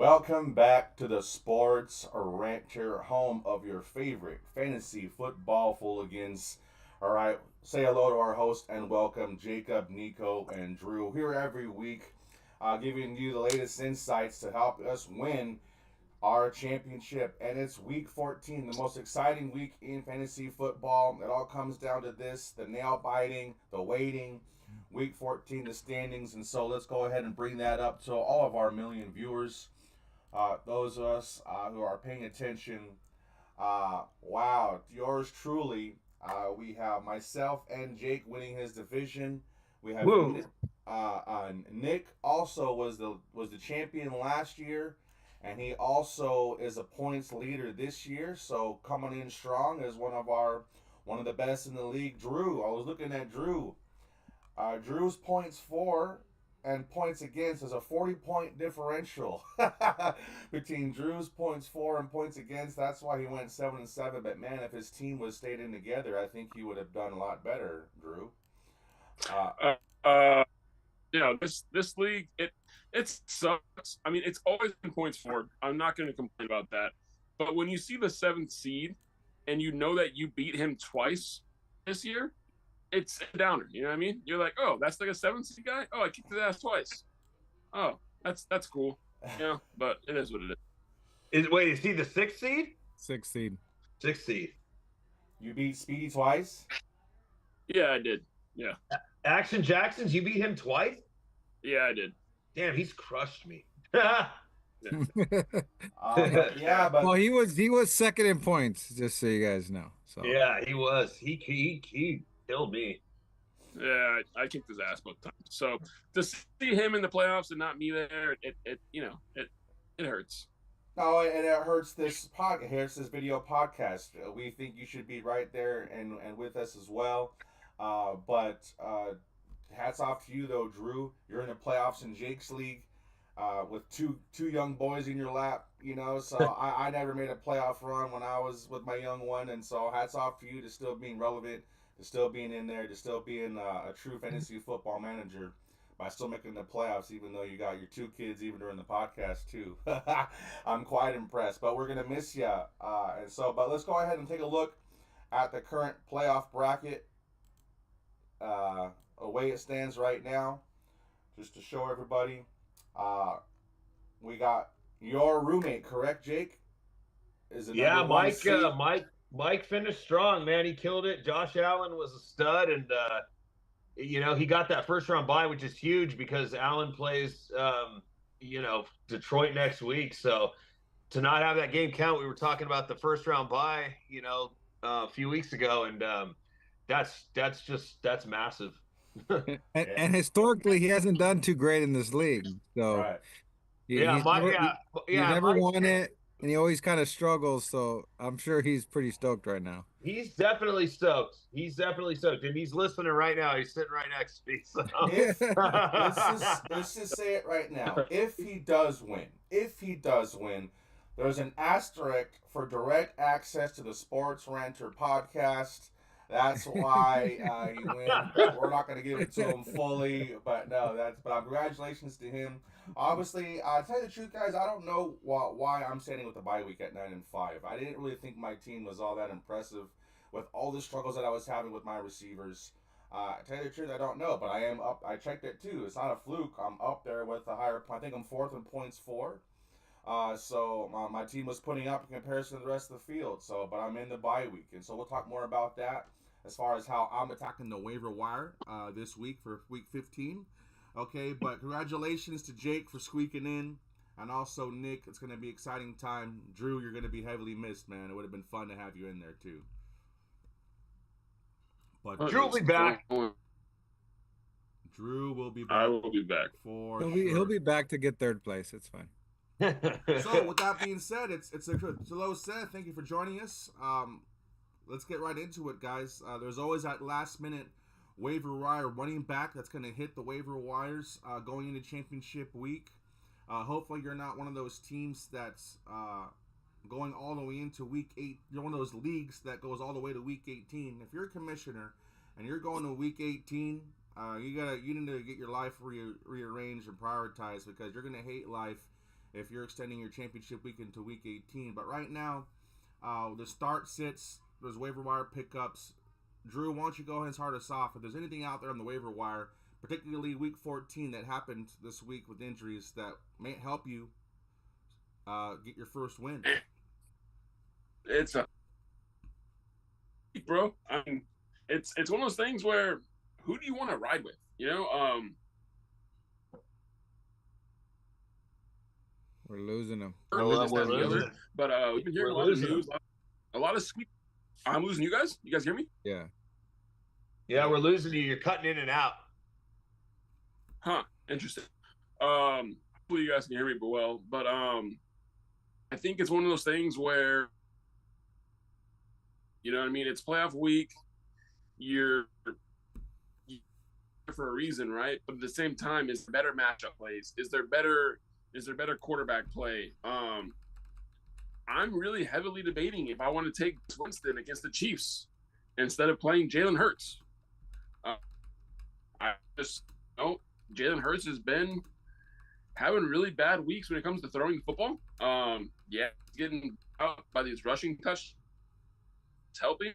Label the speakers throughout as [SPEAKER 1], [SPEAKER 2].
[SPEAKER 1] Welcome back to the SportRanter, home of your favorite fantasy football fooligans. All right, say hello to our host and welcome Jacob, Nico, and Drew here every week, giving you the latest insights to help us win our championship. And it's week 14, the most exciting week in fantasy football. It all comes down to this: the nail biting, the waiting. Week 14, the standings. And so let's go ahead and bring that up to all of our million viewers. Those of us who are paying attention, wow, yours truly. We have myself and Jake winning his division. We have
[SPEAKER 2] Woo.
[SPEAKER 1] Nick also was the champion last year, and he also is a points leader this year. So coming in strong as one of the best in the league. Drew, I was looking at Drew. Drew's points for and points against is a 40-point differential between Drew's points for and points against. That's why he went 7-7. But man, if his team was stayed in together, I think he would have done a lot better, Drew. Uh,
[SPEAKER 3] Uh, uh, this league it sucks. I mean, it's always been points for. I'm not going to complain about that. But when you see the seventh seed, and you know that you beat him twice this year, it's a downer. You know what I mean? You're like, oh, that's like a seventh seed guy. Oh, I kicked his ass twice. Oh, that's cool. Yeah, but it is what it is.
[SPEAKER 2] Wait, is he the sixth seed?
[SPEAKER 4] Sixth seed.
[SPEAKER 2] Sixth seed.
[SPEAKER 1] you beat Speedy twice.
[SPEAKER 3] Yeah, I did. Yeah,
[SPEAKER 2] Action Jackson's, you beat him twice?
[SPEAKER 3] yeah, I did.
[SPEAKER 2] Damn, he's crushed me.
[SPEAKER 1] Yeah, but
[SPEAKER 4] Well, he was second in points, just so you guys know. So
[SPEAKER 2] Yeah, he was. He killed me.
[SPEAKER 3] Yeah, I kicked his ass both times. So to see him in the playoffs and not me there, it hurts.
[SPEAKER 1] no, and it hurts this podcast. Here's this video podcast. We think you should be right there and with us as well. But hats off to you though, Drew. You're in the playoffs in Jake's league. With two young boys in your lap, So I never made a playoff run when I was with my young one, and so hats off to you to still being relevant, to still being in there, to still being a true fantasy football manager by still making the playoffs, even though you got your two kids even during the podcast too. I'm quite impressed, but we're gonna miss you. But let's go ahead and take a look at the current playoff bracket, the way it stands right now, just to show everybody. Uh, we got your roommate, correct, Jake? Is it
[SPEAKER 2] Yeah,
[SPEAKER 1] number one
[SPEAKER 2] Mike.
[SPEAKER 1] seed?
[SPEAKER 2] Mike finished strong, man. He killed it. Josh Allen was a stud, and he got that first round bye, which is huge because Allen plays, Detroit next week. So to not have that game count, we were talking about the first round bye, a few weeks ago, and that's massive.
[SPEAKER 4] and historically, he hasn't done too great in this league. So
[SPEAKER 1] Right.
[SPEAKER 2] Yeah,
[SPEAKER 4] he's
[SPEAKER 2] Mike.
[SPEAKER 4] never,
[SPEAKER 2] Yeah,
[SPEAKER 4] he's
[SPEAKER 2] yeah.
[SPEAKER 4] never
[SPEAKER 2] Mike,
[SPEAKER 4] won it, and he always kind of struggles. So I'm sure he's pretty stoked right now.
[SPEAKER 2] he's definitely stoked. And he's listening right now. He's sitting right next to me. So.
[SPEAKER 1] If let's just say it right now. If he does win, there's an asterisk for direct access to the SportRanter podcast. That's why he win. We're not going to give it to him fully, but no, congratulations to him. Obviously, to tell you the truth, guys, I don't know why I'm standing with the bye week at 9-5. I didn't really think my team was all that impressive with all the struggles that I was having with my receivers. To tell you the truth, I don't know, but I am up. I checked it too. It's not a fluke. I'm up there with a higher. I think I'm fourth in points for. So my team was putting up in comparison to the rest of the field. So, but I'm in the bye week, and so we'll talk more about that as far as how I'm attacking the waiver wire this week for week 15. Okay, but congratulations to Jake for squeaking in, and also Nick. It's going to be an exciting time. Drew, you're going to be heavily missed, man. It would have been fun to have you in there too. But
[SPEAKER 2] Drew will be back.
[SPEAKER 1] Drew will be back.
[SPEAKER 3] I will be back.
[SPEAKER 1] For
[SPEAKER 4] He'll be back to get third place. It's fine.
[SPEAKER 1] So with that being said, it's a hello, Seth. Thank you for joining us. Let's get right into it, guys. There's always that last minute waiver wire running back that's going to hit the waiver wires going into championship week. Hopefully you're not one of those teams that's going all the way into week 8. You're one of those leagues that goes all the way to week 18. If you're a commissioner and you're going to week 18, you need to get your life rearranged and prioritized, because you're going to hate life if you're extending your championship week into week 18. But right now, the start sits, there's waiver wire pickups. Drew, why don't you go ahead and start us off? If there's anything out there on the waiver wire, particularly week 14 that happened this week with injuries that may help you get your first win.
[SPEAKER 3] It's a bro. I mean, it's one of those things where who do you want to ride with? You know,
[SPEAKER 4] We're losing them.
[SPEAKER 2] We're losing.
[SPEAKER 3] But we've been hearing a lot of news, a lot of sweet. I'm losing you guys. You guys hear me?
[SPEAKER 4] Yeah.
[SPEAKER 2] Yeah, we're losing you. You're cutting in and out.
[SPEAKER 3] Huh. Interesting. Hopefully you guys can hear me well. But I think it's one of those things where, you know what I mean? It's playoff week. You're for a reason, right? But at the same time, is there better matchup plays? Is there better quarterback play? I'm really heavily debating if I want to take Winston against the Chiefs instead of playing Jalen Hurts. I just Jalen Hurts has been having really bad weeks when it comes to throwing the football. Yeah, he's getting out by these rushing touchdowns. It's helping,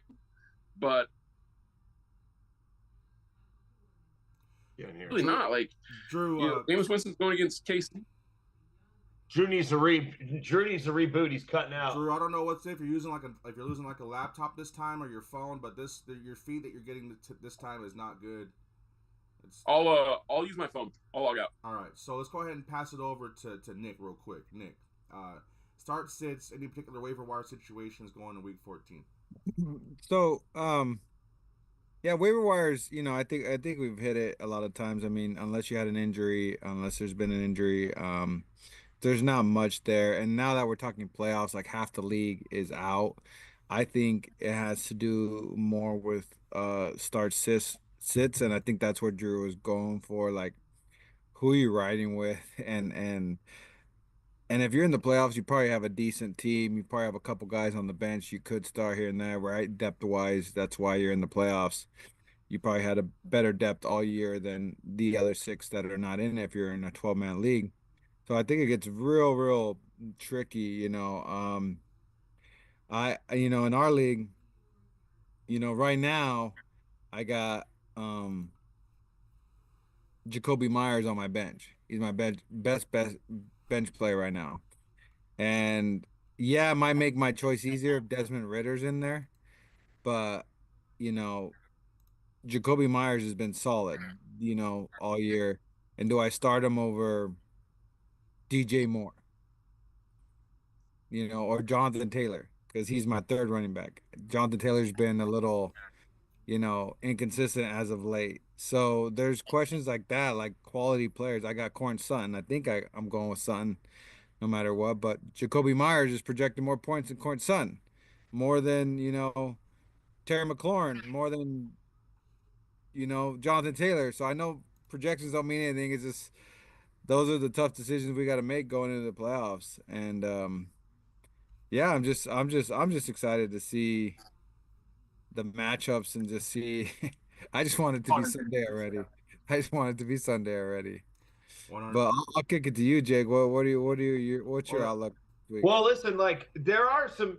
[SPEAKER 3] but really not. Like
[SPEAKER 1] Drew,
[SPEAKER 3] Jameis Winston's going against Casey.
[SPEAKER 2] Drew needs to reboot. He's cutting out.
[SPEAKER 1] Drew, I don't know if you're using if you're using a laptop this time or your phone, but your feed that you're getting this time is not good.
[SPEAKER 3] I'll use my phone. I'll log out.
[SPEAKER 1] All right, so let's go ahead and pass it over to Nick real quick. Nick, start sits, any particular waiver wire situations going in week 14?
[SPEAKER 4] So, yeah, waiver wires, I think we've hit it a lot of times. I mean, unless you had an injury, unless there's been an injury, there's not much there. And now that we're talking playoffs, like half the league is out. I think it has to do more with start sits, and I think that's what Drew was going for, like who you riding with, and if you're in the playoffs, you probably have a decent team. You probably have a couple guys on the bench you could start here and there, right? Depth wise, that's why you're in the playoffs. You probably had a better depth all year than the other 6 that are not in it if you're in a 12-man league. So I think it gets real tricky, in our league, right now I got Jacoby Myers on my bench. He's my best bench player right now. And yeah, it might make my choice easier if Desmond Ritter's in there, but Jacoby Myers has been solid, all year. And do I start him over DJ Moore, or Jonathan Taylor, because he's my third running back? Jonathan Taylor's been a little, inconsistent as of late. So there's questions like that, like quality players. I got Corn Sutton. I think I'm going with Sutton no matter what. But Jacoby Myers is projecting more points than Corn Sutton, more than, Terry McLaurin, more than, Jonathan Taylor. So I know projections don't mean anything. It's just those are the tough decisions we got to make going into the playoffs. And yeah, I'm just excited to see the matchups and just see. I just want it to be Sunday already. But I'll kick it to you, Jake. What's your outlook this week?
[SPEAKER 2] Well, listen, like there are some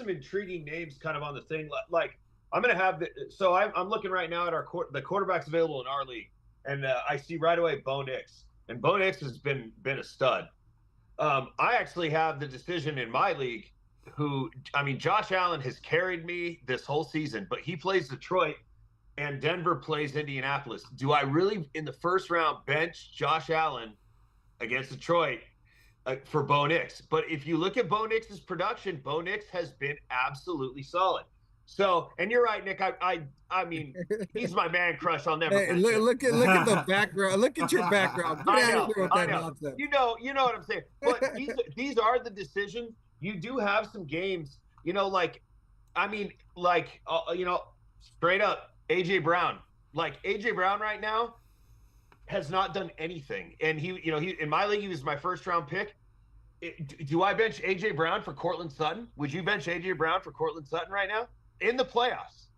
[SPEAKER 2] intriguing names kind of on the thing. Like I'm gonna have I'm looking right now at the quarterbacks available in our league, and I see right away Bo Nix, and Bo Nix has been a stud. I actually have the decision in my league. Josh Allen has carried me this whole season, but he plays Detroit and Denver plays Indianapolis. Do I really, in the first round, bench Josh Allen against Detroit for Bo Nix? But if you look at Bo Nix's production, Bo Nix has been absolutely solid. So, and you're right, Nick. I mean, he's my man crush. I'll never.
[SPEAKER 4] Hey, look at the background. Look at your background.
[SPEAKER 2] I know. You know what I'm saying. But these are the decisions. You do have some games, straight up. AJ Brown, right now has not done anything. And he in my league, he was my first round pick. Do I bench AJ Brown for Cortland Sutton? Would you bench AJ Brown for Cortland Sutton right now in the playoffs?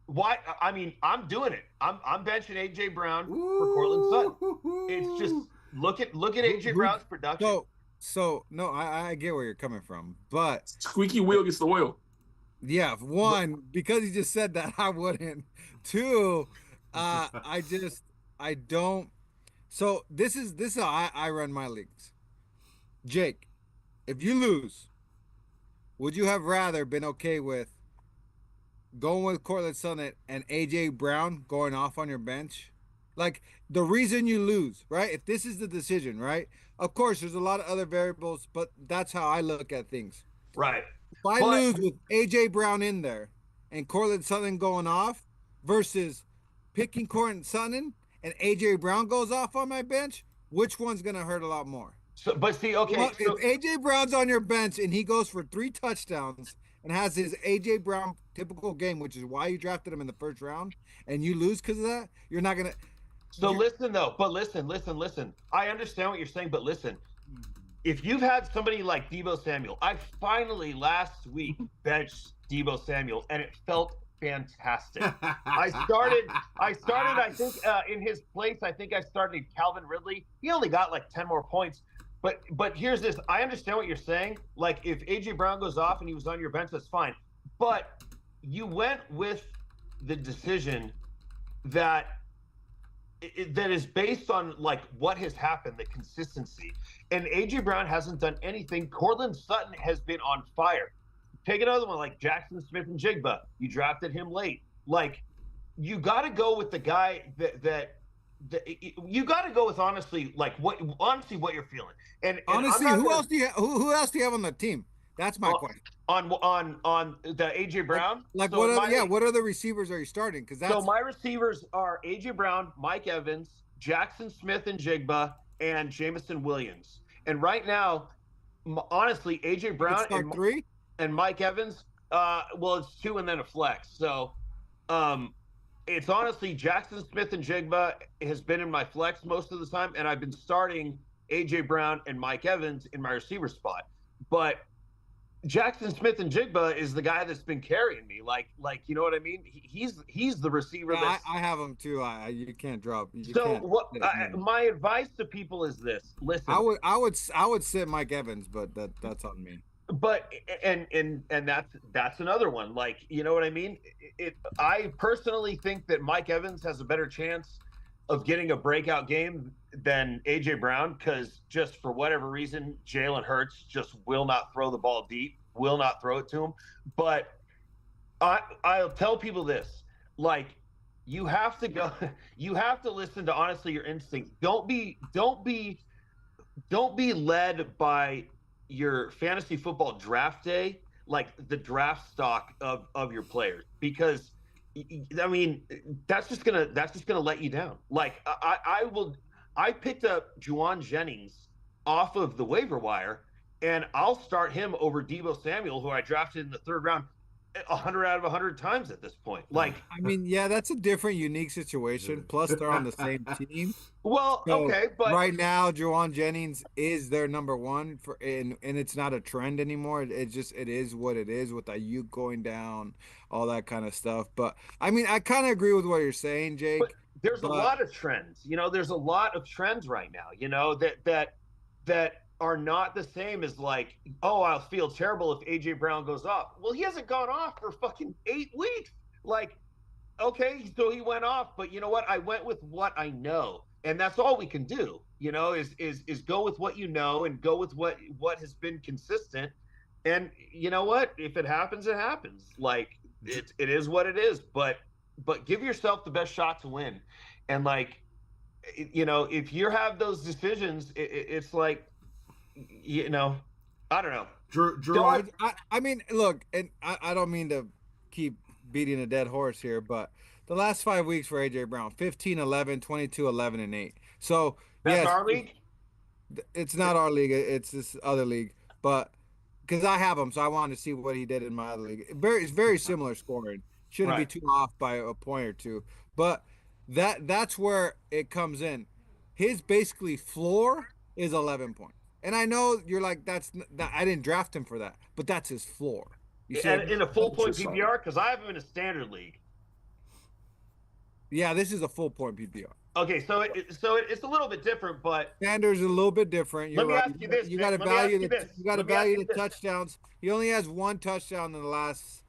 [SPEAKER 2] Why? I mean, I'm doing it. I'm benching AJ Brown for Cortland Sutton. It's just look at AJ Brown's production.
[SPEAKER 4] So no, I get where you're coming from, but
[SPEAKER 3] Squeaky wheel gets the oil.
[SPEAKER 4] yeah, one, because he just said that, I wouldn't. Two, I don't. So this is how I run my leagues. Jake, if you lose, would you have rather been okay with going with Cortland Sutton and AJ Brown going off on your bench? Like the reason you lose, right? If this is the decision, right? Of course, there's a lot of other variables, but that's how I look at things.
[SPEAKER 2] Right.
[SPEAKER 4] If I
[SPEAKER 2] But
[SPEAKER 4] lose with AJ Brown in there and Cortland Sutton going off versus picking Cortland Sutton and AJ Brown goes off on my bench, which one's gonna hurt a lot more?
[SPEAKER 2] but see, okay,
[SPEAKER 4] Well, if
[SPEAKER 2] so
[SPEAKER 4] AJ Brown's on your bench and he goes for 3 touchdowns and has his AJ Brown typical game, which is why you drafted him in the first round, and you lose because of that, you're not gonna.
[SPEAKER 2] so listen though, but listen. I understand what you're saying, but listen. If you've had somebody like Deebo Samuel, I finally last week benched Deebo Samuel, and it felt fantastic. I think in his place. I think I started Calvin Ridley. He only got like 10 more points. But here's this. I understand what you're saying. Like if AJ Brown goes off and he was on your bench, that's fine. But you went with the decision that that is based on like what has happened, the consistency. And AJ Brown hasn't done anything. Cortland Sutton has been on fire. Take another one like Jackson Smith and Jigba. You drafted him late. Like you got to go with the guy that you got to go with honestly what you're feeling. And
[SPEAKER 4] Honestly, who else do you who else do you have on the team? That's my question.
[SPEAKER 2] On the AJ Brown.
[SPEAKER 4] Like so what other receivers are you starting? Because that's
[SPEAKER 2] so my receivers are AJ Brown, Mike Evans, Jackson Smith and Jigba, and Jamison Williams. And right now, honestly, AJ Brown
[SPEAKER 4] and three
[SPEAKER 2] and Mike Evans. Well, it's two and then a flex. So, it's honestly Jackson Smith and Jigba has been in my flex most of the time, and I've been starting AJ Brown and Mike Evans in my receiver spot. But Jackson Smith and Jigba is the guy that's been carrying me. Like you know what I mean? He's the receiver.
[SPEAKER 4] Yeah, I have him too. You can't drop.
[SPEAKER 2] My advice to people is this: listen.
[SPEAKER 4] I would sit Mike Evans, but that's on me.
[SPEAKER 2] But and that's another one. Like you know what I mean? I personally think that Mike Evans has a better chance of getting a breakout game than AJ Brown because just for whatever reason, Jalen Hurts just will not throw the ball deep, will not throw it to him. But I'll tell people this: like you have to listen to honestly your instinct. Don't be led by your fantasy football draft day, like the draft stock of your players, because I mean that's just gonna let you down. Like I picked up Juwan Jennings off of the waiver wire, and I'll start him over Deebo Samuel, who I drafted in the third round 100 out of 100 times at this point. Like,
[SPEAKER 4] I mean, yeah, that's a different, unique situation. Plus, they're on the same team.
[SPEAKER 2] Well, so okay, but
[SPEAKER 4] right now, Juwan Jennings is their number one and it's not a trend anymore. It is what it is with Ayuk going down, all that kind of stuff. But I mean, I kind of agree with what you're saying, Jake.
[SPEAKER 2] But there's a lot of trends. You know, there's a lot of trends right now. You know that are not the same as like, oh, I'll feel terrible if AJ Brown goes off. Well, he hasn't gone off for fucking 8 weeks. Like, okay, so he went off, but you know what? I went with what I know, and that's all we can do. You know, is go with what you know and go with what has been consistent. And you know what? If it happens, it happens. Like it is what it is. But give yourself the best shot to win. And like, you know, if you have those decisions, it's like, you know, I don't know.
[SPEAKER 1] Drew,
[SPEAKER 4] I mean, look, and I don't mean to keep beating a dead horse here, but the last 5 weeks for AJ Brown, 15, 11, 22, 11, and 8. So
[SPEAKER 2] that's our league?
[SPEAKER 4] It's not our league. It's this other league, but because I have him, so I wanted to see what he did in my other league. It's very similar scoring. Shouldn't be too off by a point or two, but that's where it comes in. His basically floor is 11 points. And I know you're like, I didn't draft him for that, but that's his floor.
[SPEAKER 2] You see, in a full point PPR, because I have him in a standard league.
[SPEAKER 4] Yeah, this is a full point PPR.
[SPEAKER 2] Okay, so it's a little bit different, but
[SPEAKER 4] Sanders is a little bit different. You're
[SPEAKER 2] let me
[SPEAKER 4] right.
[SPEAKER 2] ask you this,
[SPEAKER 4] You
[SPEAKER 2] Nick.
[SPEAKER 4] got to
[SPEAKER 2] Let me ask
[SPEAKER 4] value
[SPEAKER 2] you
[SPEAKER 4] the
[SPEAKER 2] this.
[SPEAKER 4] you got to
[SPEAKER 2] Let me ask
[SPEAKER 4] value
[SPEAKER 2] you
[SPEAKER 4] the
[SPEAKER 2] this.
[SPEAKER 4] touchdowns. He only has one touchdown in the last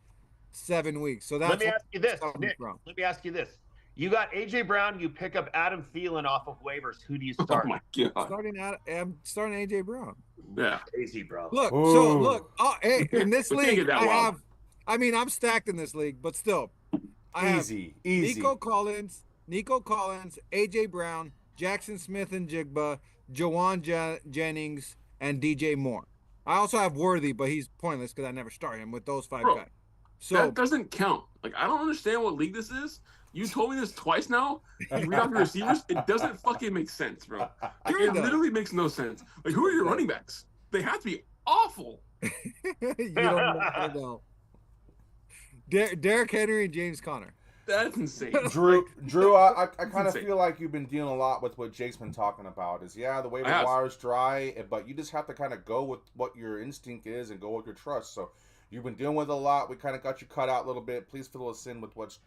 [SPEAKER 4] 7 weeks, so
[SPEAKER 2] Let
[SPEAKER 4] that's
[SPEAKER 2] me
[SPEAKER 4] what
[SPEAKER 2] ask you this,
[SPEAKER 4] starting
[SPEAKER 2] Nick.
[SPEAKER 4] from.
[SPEAKER 2] Let me ask you this. You got AJ Brown. You pick up Adam Thielen off of waivers. Who do you
[SPEAKER 3] Oh
[SPEAKER 2] start?
[SPEAKER 3] my god.
[SPEAKER 4] I'm starting AJ Brown.
[SPEAKER 3] Yeah.
[SPEAKER 2] Crazy, bro.
[SPEAKER 4] Look,
[SPEAKER 1] Ooh.
[SPEAKER 4] hey, in this
[SPEAKER 3] We can't
[SPEAKER 4] league,
[SPEAKER 3] get that
[SPEAKER 4] I
[SPEAKER 3] wild.
[SPEAKER 4] have. I mean, I'm stacked in this league, but still, I have
[SPEAKER 1] Easy.
[SPEAKER 4] Nico Collins, AJ Brown, Jackson Smith and Jigba, Jawan Jennings, and DJ Moore. I also have Worthy, but he's pointless because I never start him with those 5
[SPEAKER 3] Bro,
[SPEAKER 4] guys. So
[SPEAKER 3] that doesn't count. Like, I don't understand what league this is. You told me this twice now. You read off your receivers. It doesn't fucking make sense, bro. Like,
[SPEAKER 4] Sure
[SPEAKER 3] it
[SPEAKER 4] it does.
[SPEAKER 3] literally makes no sense. Like, who are your running backs? They have to be awful.
[SPEAKER 4] you don't know. Derrick Henry and James Conner.
[SPEAKER 3] That's insane.
[SPEAKER 1] Drew, I kind of
[SPEAKER 3] insane.
[SPEAKER 1] feel like you've been dealing a lot with what Jake's been talking about. Is the waiver wire's dry, but you just have to kind of go with what your instinct is and go with your trust. So you've been dealing with a lot. We kind of got you cut out a little bit. Please fill us in with what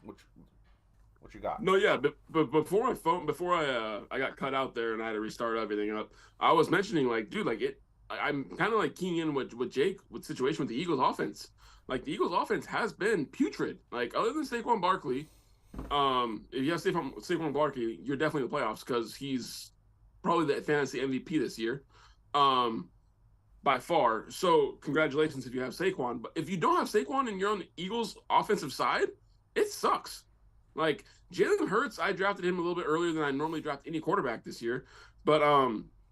[SPEAKER 1] you got.
[SPEAKER 3] No, yeah, but before I got cut out there and I had to restart everything up, I was mentioning like, dude, like I'm kind of like keying in with Jake with the situation with the Eagles offense. Like the Eagles offense has been putrid. Like other than Saquon Barkley, if you have Saquon Barkley, you're definitely in the playoffs because he's probably the fantasy MVP this year, by far. So congratulations if you have Saquon. But if you don't have Saquon and you're on the Eagles offensive side, it sucks. Like Jalen Hurts, I drafted him a little bit earlier than I normally draft any quarterback this year, but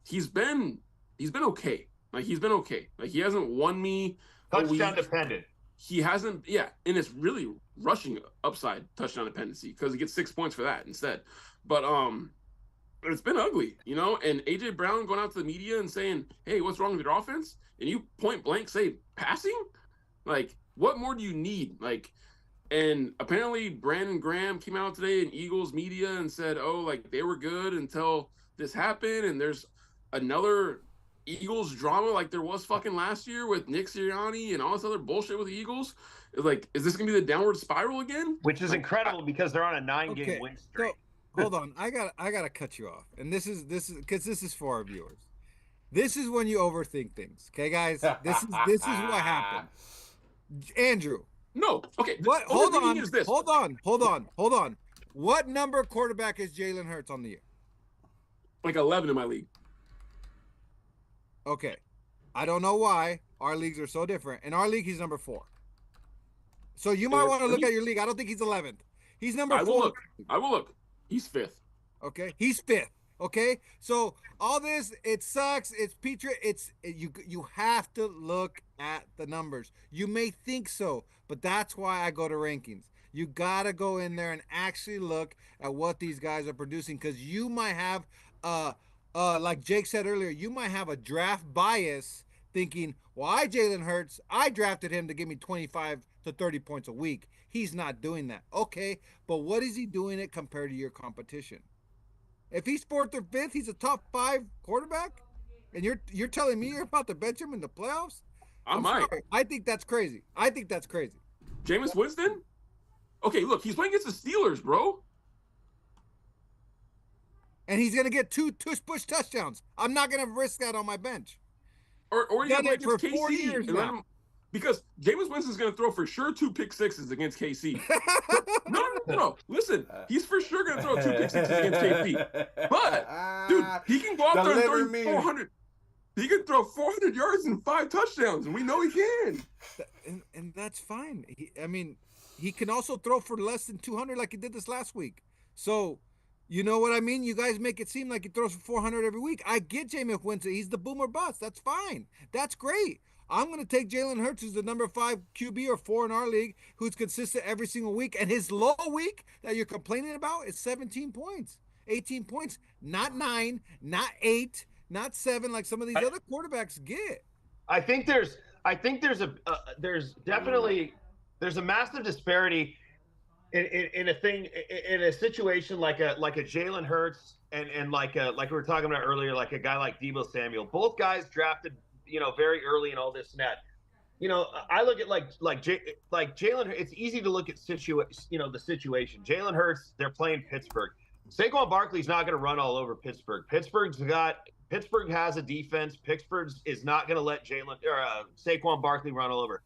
[SPEAKER 3] he's been okay. Like he's been okay. Like he hasn't won me
[SPEAKER 2] Touchdown dependent.
[SPEAKER 3] He hasn't, yeah, and it's really rushing upside touchdown dependency because he gets 6 points for that instead. But it's been ugly, you know. And AJ Brown going out to the media and saying, "Hey, what's wrong with your offense?" And you point blank say passing, like what more do you need? Like, and apparently Brandon Graham came out today in Eagles media and said, "Oh, like they were good until this happened," and there's another Eagles drama like there was fucking last year with Nick Sirianni and all this other bullshit with the Eagles. Like, is this gonna be the downward spiral again?
[SPEAKER 2] Which is incredible because they're on a 9-game win streak.
[SPEAKER 4] So, hold on, I gotta cut you off, and this is because this is for our viewers. This is when you overthink things, okay, guys? This is what happened. Andrew.
[SPEAKER 3] No, okay.
[SPEAKER 4] What? Hold on. What number quarterback is Jalen Hurts on the year?
[SPEAKER 3] Like 11 in my league.
[SPEAKER 4] Okay. I don't know why our leagues are so different. In our league, he's number 4. So you might want to look at your league. I don't think he's 11th. He's number 4.
[SPEAKER 3] I will look. He's 5th.
[SPEAKER 4] Okay. He's 5th. Okay. So all this, it sucks. It's Petra. You have to look at the numbers. You may think so, but that's why I go to rankings. You got to go in there and actually look at what these guys are producing because you might have like Jake said earlier, you might have a draft bias thinking, well, Jalen Hurts, I drafted him to give me 25 to 30 points a week. He's not doing that. Okay, but what is he doing it compared to your competition? If he's 4th or 5th, he's a top 5 quarterback, and you're telling me you're about to bench him in the playoffs?
[SPEAKER 3] I'm sorry.
[SPEAKER 4] I think that's crazy.
[SPEAKER 3] Jameis Winston? Okay, look, he's playing against the Steelers, bro.
[SPEAKER 4] And he's gonna get two push touchdowns. I'm not gonna risk that on my bench.
[SPEAKER 3] Or you gotta play against
[SPEAKER 4] for 4 years
[SPEAKER 3] KC now. Because Jameis Winston's gonna throw for sure 2 pick sixes against KC. No. Listen, he's for sure gonna throw 2 pick sixes against KC. But dude, he can go out there and throw 400. He can throw 400 yards and 5 touchdowns, and we know he can.
[SPEAKER 4] And that's fine. He can also throw for less than 200 like he did this last week. So, you know what I mean? You guys make it seem like he throws for 400 every week. I get Jameis Winston. He's the boomer bust. That's fine. That's great. I'm going to take Jalen Hurts, who's the number 5 QB or 4 in our league, who's consistent every single week. And his low week that you're complaining about is 17 points, 18 points, not 9, not 8, not 7 like some of these other quarterbacks get.
[SPEAKER 2] I think there's definitely a massive disparity in a situation like a Jalen Hurts and like we were talking about earlier, like a guy like Deebo Samuel. Both guys drafted, very early and all this and that. I look at like Jalen. It's easy to look at the situation. Jalen Hurts, they're playing Pittsburgh. Saquon Barkley's not going to run all over Pittsburgh. Pittsburgh has a defense. Pittsburgh is not going to let Saquon Barkley run all over.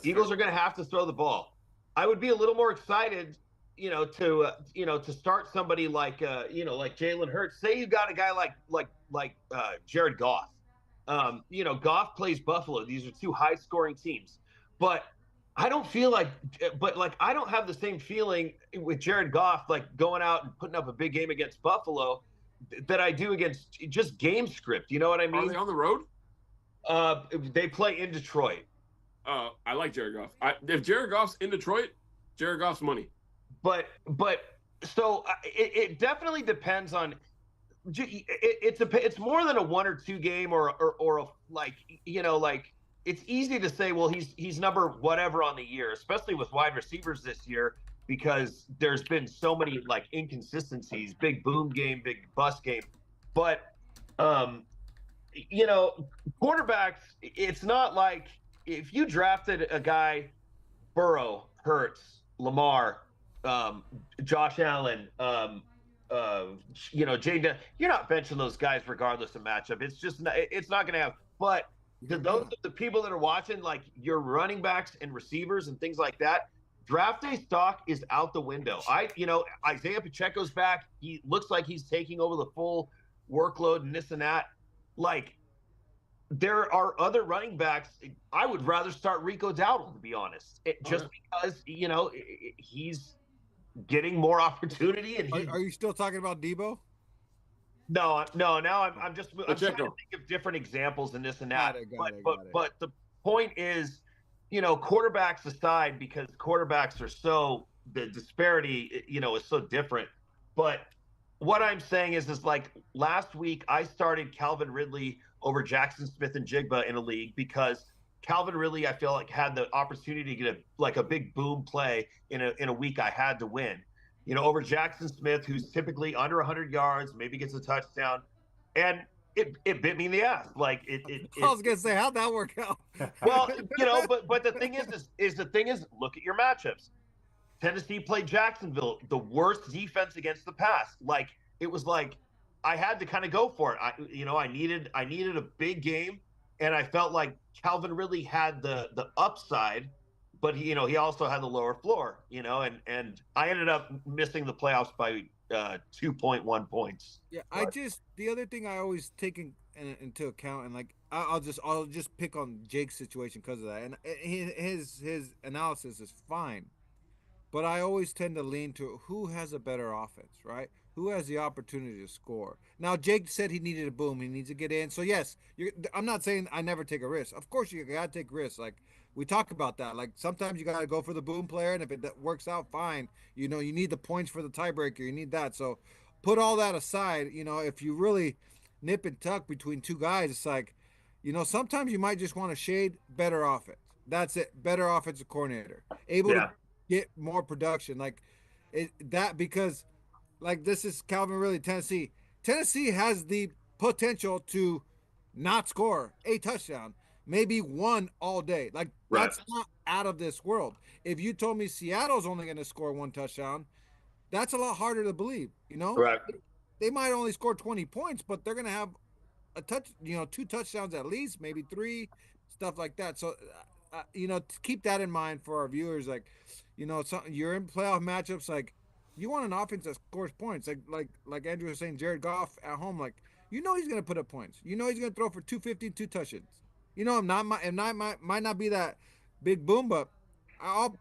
[SPEAKER 2] Eagles are going to have to throw the ball. I would be a little more excited, to start somebody like Jalen Hurts. Say you got a guy like Jared Goff. Goff plays Buffalo. These are two high-scoring teams, but I don't have the same feeling with Jared Goff, like going out and putting up a big game against Buffalo, that I do against just game script. You know what I mean?
[SPEAKER 3] Are they on the road?
[SPEAKER 2] They play in Detroit.
[SPEAKER 3] I like Jared Goff. If Jared Goff's in Detroit, Jared Goff's money.
[SPEAKER 2] But so it definitely depends on. It's more than a 1 or 2 game or it's easy to say, well, he's number whatever on the year, especially with wide receivers this year, because there's been so many like inconsistencies, big boom game, big bust game. But quarterbacks, it's not like if you drafted a guy, Burrow, Hurts, Lamar, Josh Allen, Jay, you're not benching those guys regardless of matchup. It's not going to have. But those are the people that are watching, like your running backs and receivers and things like that. Draft day stock is out the window. Isaiah Pacheco's back. He looks like he's taking over the full workload and this and that. Like, there are other running backs. I would rather start Rico Dowdle, to be honest, because he's getting more opportunity. And
[SPEAKER 4] are you still talking about Debo?
[SPEAKER 2] No. Now I'm trying to think of different examples and this and that. But the point is, quarterbacks aside, because quarterbacks are the disparity, is so different. But what I'm saying is like last week I started Calvin Ridley over Jackson Smith and Jigba in a league because Calvin Ridley, I feel like, had the opportunity to get a big boom play in a week I had to win. Over Jackson Smith, who's typically under 100 yards, maybe gets a touchdown, and it bit me in the ass. Like I
[SPEAKER 4] was gonna say, how'd that work out?
[SPEAKER 2] Well, but the thing is, look at your matchups. Tennessee played Jacksonville, the worst defense against the pass. Like it was like I had to kind of go for it. I needed a big game, and I felt like Calvin Ridley had the upside, but he also had the lower floor. And I ended up missing the playoffs by 2.1 points.
[SPEAKER 4] Yeah, the other thing I always take into account, and like I'll just pick on Jake's situation because of that, and his analysis is fine, but I always tend to lean to who has a better offense, right? Who has the opportunity to score? Now, Jake said he needed a boom. He needs to get in. So, yes, I'm not saying I never take a risk. Of course, you got to take risks. Like, we talk about that. Like, sometimes you got to go for the boom player, and if it works out, fine. You need the points for the tiebreaker. You need that. So, put all that aside. If you really nip and tuck between two guys, it's like, sometimes you might just want to shade better offense. That's it. Better offensive coordinator. Able to get more production. Like, because – like this is Calvin Ridley, Tennessee. Tennessee has the potential to not score a touchdown, maybe one all day. Like that's not out of this world. If you told me Seattle's only going to score one touchdown, that's a lot harder to believe.
[SPEAKER 2] Right?
[SPEAKER 4] They might only score 20 points, but they're going to have two touchdowns at least, maybe 3, stuff like that. So, to keep that in mind for our viewers, like, you're in playoff matchups, like. You want an offense that scores points, like Andrew was saying, Jared Goff at home, like he's going to put up points. He's going to throw for 250, 2 touchdowns. Might not be that big boom, but I'll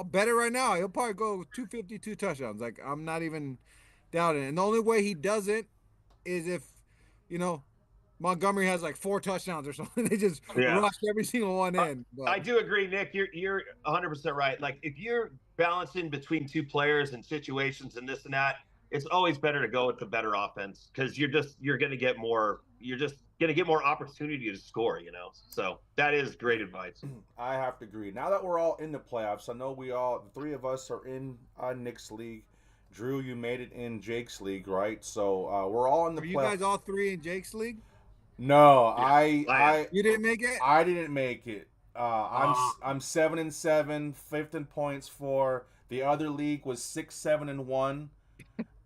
[SPEAKER 4] bet it right now. He'll probably go 250, 2 touchdowns. Like I'm not even doubting it. And the only way he doesn't is if Montgomery has like 4 touchdowns or something. They just rush every single one in. But
[SPEAKER 2] I do agree, Nick. You're 100% right. Like if you're balancing between two players and situations and this and that, it's always better to go with the better offense because you're going to get more. You're just going to get more opportunity to score. So that is great advice.
[SPEAKER 1] I have to agree. Now that we're all in the playoffs, I know the 3 of us are in Nick's league. Drew, you made it in Jake's league, right? So we're all in the playoffs.
[SPEAKER 4] Are you guys all 3 in Jake's league?
[SPEAKER 1] No,
[SPEAKER 4] You didn't make it?
[SPEAKER 1] I didn't make it. I'm 7-7, fifth in points for. The other league was 6-7-1.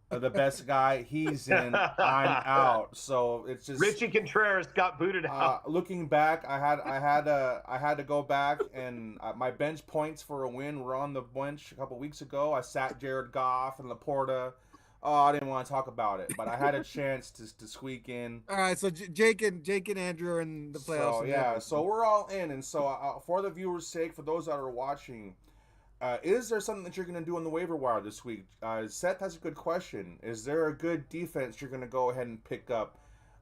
[SPEAKER 1] The best guy, he's in. I'm out. So it's just
[SPEAKER 2] Richie Contreras got booted out.
[SPEAKER 1] looking back, I had to go back and my bench points for a win were on the bench a couple weeks ago. I sat Jared Goff and Laporta. Oh, I didn't want to talk about it, but I had a chance to squeak in.
[SPEAKER 4] All right, so Jake and Andrew are in the playoffs.
[SPEAKER 1] So yeah, so we're all in, and so for the viewers' sake, for those that are watching, is there something that you're going to do on the waiver wire this week? Seth has a good question. Is there a good defense you're going to go ahead and pick up?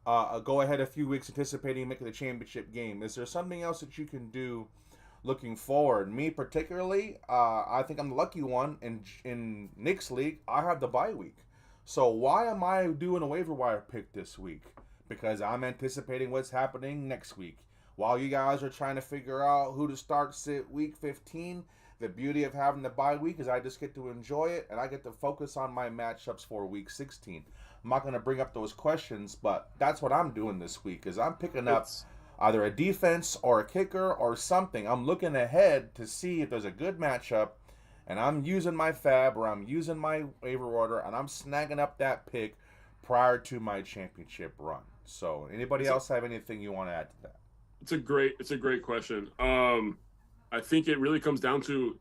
[SPEAKER 1] Go ahead a few weeks anticipating making the championship game. Is there something else that you can do looking forward? Me particularly, I think I'm the lucky one. In Nick's league, I have the bye week. So why am I doing a waiver wire pick this week? Because I'm anticipating what's happening next week. While you guys are trying to figure out who to start sit week 15, the beauty of having the bye week is I just get to enjoy it and I get to focus on my matchups for week 16. I'm not going to bring up those questions, but that's what I'm doing this week is I'm picking up either a defense or a kicker or something. I'm looking ahead to see if there's a good matchup, and I'm using my fab or I'm using my waiver order and I'm snagging up that pick prior to my championship run. So anybody else have anything you want to add to that?
[SPEAKER 3] It's a great question. I think it really comes down to,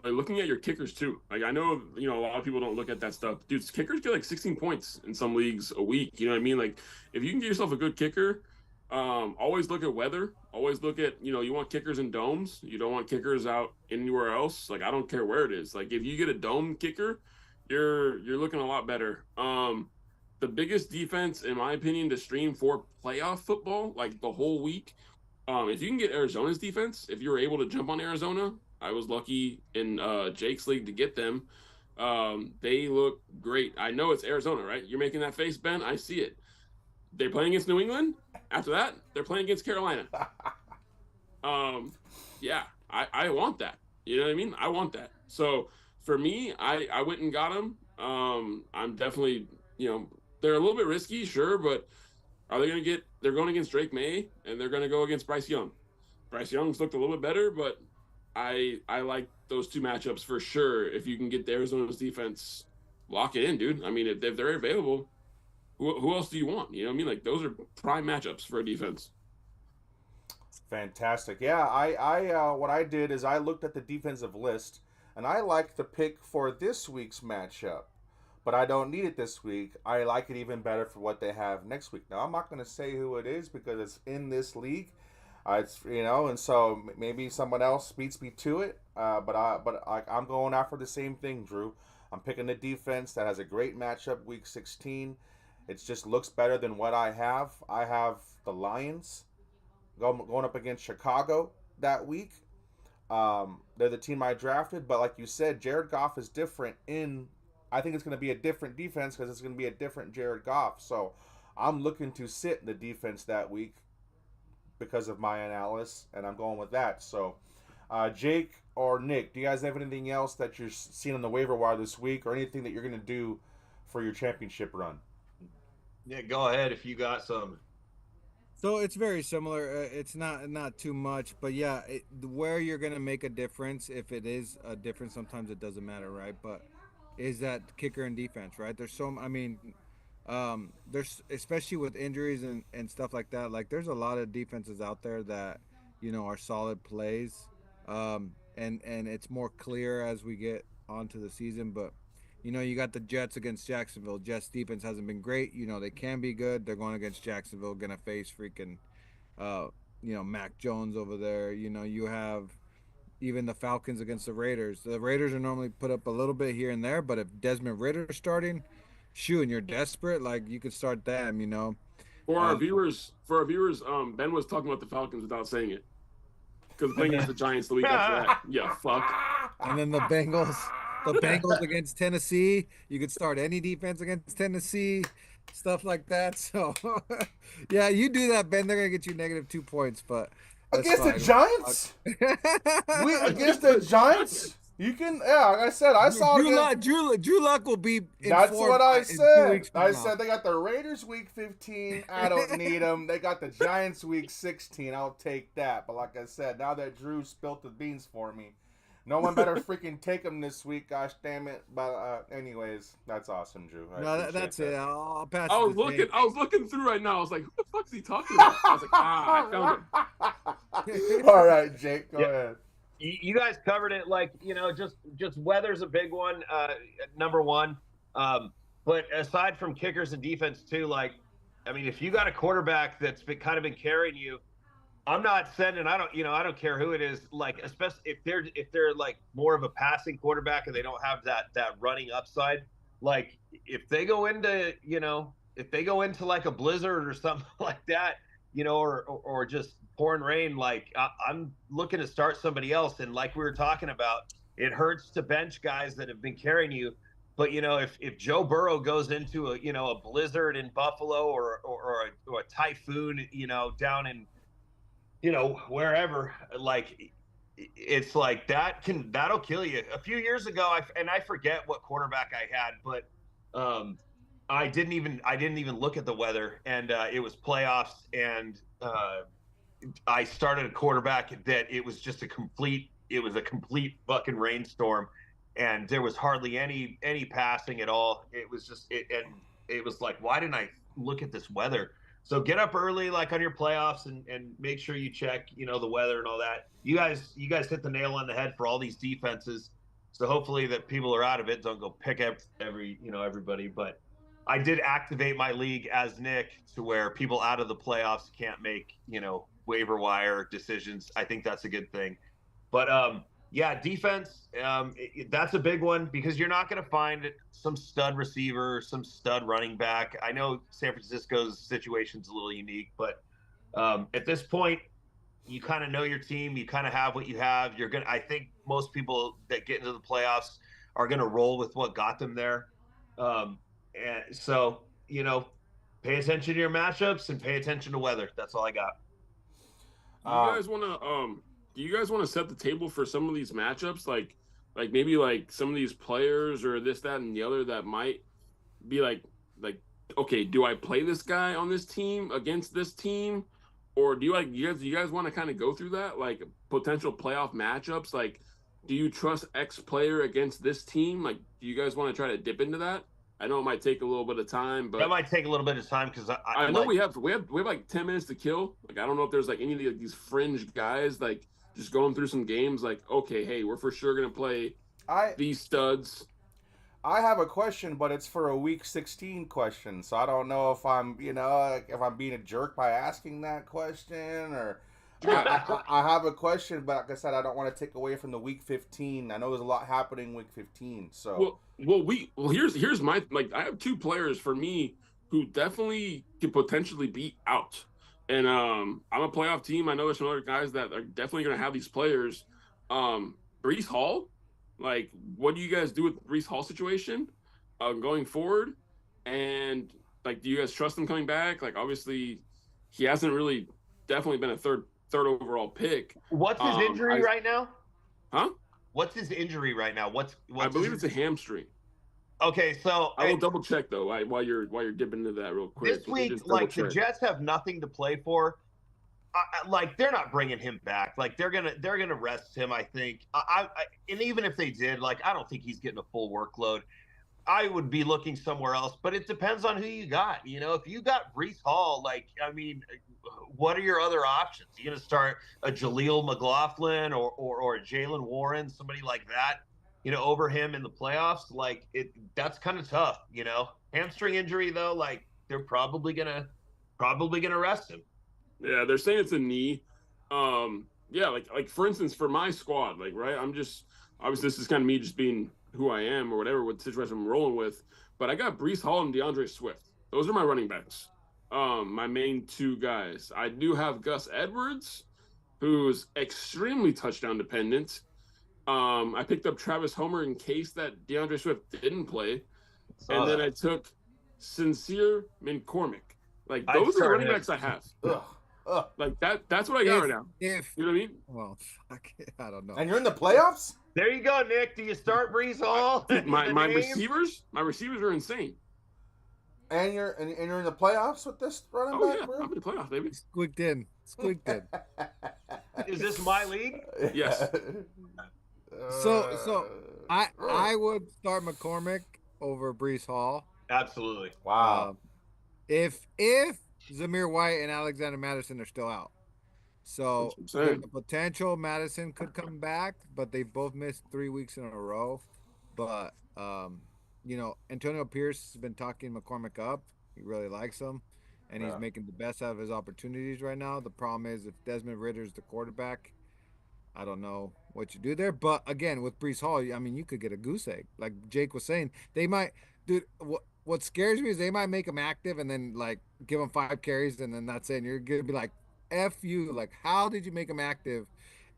[SPEAKER 3] looking at your kickers too. Like I know, a lot of people don't look at that stuff. Dude, kickers get like 16 points in some leagues a week. You know what I mean? Like if you can get yourself a good kicker, always look at weather. Always look at, you want kickers in domes. You don't want kickers out anywhere else. Like I don't care where it is. Like if you get a dome kicker, you're looking a lot better. The biggest defense, in my opinion, to stream for playoff football, like the whole week, if you can get Arizona's defense, if you were able to jump on Arizona, I was lucky in Jake's league to get them. They look great. I know it's Arizona, right? You're making that face, Ben. I see it. They're playing against New England. After that, they're playing against Carolina. Yeah, I want that. You know what I mean? I want that. So for me, I went and got them. I'm definitely, they're a little bit risky, sure, but are they going to get? They're going against Drake May, and they're going to go against Bryce Young. Bryce Young's looked a little bit better, but I like those two matchups for sure. If you can get the Arizona's defense, lock it in, dude. I mean, if they're available, who else do you want? You know what I mean? Like those are prime matchups for a defense.
[SPEAKER 1] Fantastic. Yeah, I what I did is I looked at the defensive list, and I liked the pick for this week's matchup. But I don't need it this week. I like it even better for what they have next week. Now, I'm not going to say who it is because it's in this league. And so maybe someone else beats me to it. But I'm going after the same thing, Drew. I'm picking a defense that has a great matchup week 16. It just looks better than what I have. I have the Lions going up against Chicago that week. They're the team I drafted, but like you said, Jared Goff is different I think it's going to be a different defense because it's going to be a different Jared Goff. So I'm looking to sit in the defense that week because of my analysis, and I'm going with that. So Jake or Nick, do you guys have anything else that you're seeing on the waiver wire this week or anything that you're going to do for your championship run?
[SPEAKER 2] Yeah, go ahead if you got some.
[SPEAKER 4] So it's very similar. It's not too much, but yeah, where you're gonna make a difference, if it is a difference, sometimes it doesn't matter, right? But is that kicker and defense, right? There's especially with injuries and stuff like that. Like there's a lot of defenses out there that are solid plays, and it's more clear as we get onto the season, but. You got the Jets against Jacksonville. Jets defense hasn't been great. They can be good. They're going against Jacksonville, going to face freaking, Mac Jones over there. You have even the Falcons against the Raiders. The Raiders are normally put up a little bit here and there, but if Desmond Ritter's starting, and you're desperate, like you could start them,
[SPEAKER 3] For our viewers, Ben was talking about the Falcons without saying it. Because playing against the Giants the week after that. Yeah, fuck.
[SPEAKER 4] And then the Bengals. The Bengals against Tennessee. You could start any defense against Tennessee, stuff like that. So, yeah, you do that, Ben. They're gonna get you -2 points, but
[SPEAKER 1] against the Giants. Against the Giants. You can, yeah, like I said, I saw it against.
[SPEAKER 4] Drew Luck will be.
[SPEAKER 1] That's what I
[SPEAKER 4] in 2
[SPEAKER 1] said.
[SPEAKER 4] weeks from
[SPEAKER 1] I
[SPEAKER 4] now.
[SPEAKER 1] said they got the Raiders week 15. I don't need them. They got the Giants week 16. I'll take that. But like I said, now that Drew spilt the beans for me, no one better freaking take them this week. Gosh damn it. But anyways, that's awesome, Drew.
[SPEAKER 4] That's it. I'll pass.
[SPEAKER 3] I was looking through right now. I was like, who the fuck is he talking about? I was like, I found him.
[SPEAKER 1] All right, Jake, go ahead.
[SPEAKER 2] You guys covered it, like, just weather's a big one, number one. But aside from kickers and defense too, like, I mean, if you got a quarterback that's been carrying you, I'm not sending. I don't care who it is. Like, especially if they're like more of a passing quarterback and they don't have that running upside. Like, if they go into like a blizzard or something like that, or just pouring rain, like I'm looking to start somebody else. And like we were talking about, it hurts to bench guys that have been carrying you. But if Joe Burrow goes into a blizzard in Buffalo or a typhoon, down in wherever, like, it's like that'll kill you. A few years ago, I forget what quarterback I had, but I didn't even look at the weather, and it was playoffs, and I started a quarterback that it was a complete fucking rainstorm, and there was hardly any passing at all. It was and it was like, why didn't I look at this weather? So get up early, like on your playoffs, and make sure you check, the weather and all that. You guys hit the nail on the head for all these defenses. So hopefully that people are out of it. Don't go pick up everybody. But I did activate my league as Nick to where people out of the playoffs can't make, waiver wire decisions. I think that's a good thing. But yeah, defense, that's a big one because you're not going to find some stud receiver, some stud running back. I know San Francisco's situation's a little unique, but at this point, you kind of know your team. You kind of have what you have. I think most people that get into the playoffs are going to roll with what got them there. And so, pay attention to your matchups and pay attention to weather. That's all I got.
[SPEAKER 3] Do you guys want to set the table for some of these matchups? Like maybe like some of these players or this, that, and the other that might be like, okay, do I play this guy on this team against this team? Or do you guys want to kind of go through that? Like potential playoff matchups? Like, do you trust X player against this team? Like, do you guys want to try to dip into that? I know it might take a little bit of time, but
[SPEAKER 2] that might take a little bit of time because
[SPEAKER 3] I know we have like 10 minutes to kill. Like, I don't know if there's like any of these fringe guys like just going through some games. Like, okay, hey, we're for sure gonna play these studs.
[SPEAKER 1] I have a question, but it's for a week 16 question, so I don't know if I'm if I'm being a jerk by asking that question or. I have a question, but like I said, I don't want to take away from the week 15. I know there's a lot happening week 15. So
[SPEAKER 3] here's my, like, I have two players for me who definitely can potentially be out, and I'm a playoff team. I know there's some other guys that are definitely going to have these players. Breece Hall, like, what do you guys do with Breece Hall situation going forward? And like, do you guys trust him coming back? Like, obviously, he hasn't really definitely been a third overall pick.
[SPEAKER 2] What's his injury right now?
[SPEAKER 3] Huh?
[SPEAKER 2] What's his injury right now?
[SPEAKER 3] I believe it's a hamstring.
[SPEAKER 2] Okay, so
[SPEAKER 3] I will double check though while you're dipping into that real quick.
[SPEAKER 2] This week, like, the Jets have nothing to play for. Like, they're not bringing him back. Like, they're gonna rest him. I think. And even if they did, like, I don't think he's getting a full workload. I would be looking somewhere else, but it depends on who you got. If you got Breece Hall, like, I mean, what are your other options? You going to start a Jaleel McLaughlin or a Jalen Warren, somebody like that, over him in the playoffs? Like, that's kind of tough, Hamstring injury though, like, they're probably gonna rest him.
[SPEAKER 3] Yeah, they're saying it's a knee. Yeah, like for instance, for my squad, like, right, I'm just, obviously this is kind of me just being who I am or whatever, what situation I'm rolling with. But I got Breece Hall and DeAndre Swift. Those are my running backs. My main two guys. I do have Gus Edwards, who's extremely touchdown dependent. I picked up Travis Homer in case that DeAndre Swift didn't play. Then I took Sincere McCormick. Like, those are the running backs I have.
[SPEAKER 1] Ugh.
[SPEAKER 3] Like that's what I got right now.
[SPEAKER 4] If
[SPEAKER 3] You know what I mean?
[SPEAKER 4] well, I don't know.
[SPEAKER 1] And you're in the playoffs?
[SPEAKER 2] There you go, Nick. Do you start Brees Hall?
[SPEAKER 3] Dude, my
[SPEAKER 2] The name?
[SPEAKER 3] receivers are insane.
[SPEAKER 1] And you're in the playoffs with this running
[SPEAKER 3] Oh
[SPEAKER 1] back,
[SPEAKER 3] yeah,
[SPEAKER 1] bro?
[SPEAKER 3] I'm in the playoffs, baby.
[SPEAKER 4] Squeaked in.
[SPEAKER 2] Is this my league?
[SPEAKER 3] Yes.
[SPEAKER 4] So I would start McCormick over Brees Hall.
[SPEAKER 2] Absolutely.
[SPEAKER 1] Wow.
[SPEAKER 4] If Zamir White and Alexander Madison are still out. So
[SPEAKER 3] That's what I'm
[SPEAKER 4] there's
[SPEAKER 3] saying.
[SPEAKER 4] a potential Madison could come back, but they both missed 3 weeks in a row. But Antonio Pierce has been talking McCormick up. He really likes him, and he's making the best out of his opportunities right now. The problem is if Desmond Ritter's the quarterback, I don't know what you do there. But again, with Brees Hall, I mean, you could get a goose egg. Like Jake was saying, they might, dude. What scares me is they might make him active and then like give him 5 carries and then that's it. And you're gonna be like, "F you!" Like, how did you make him active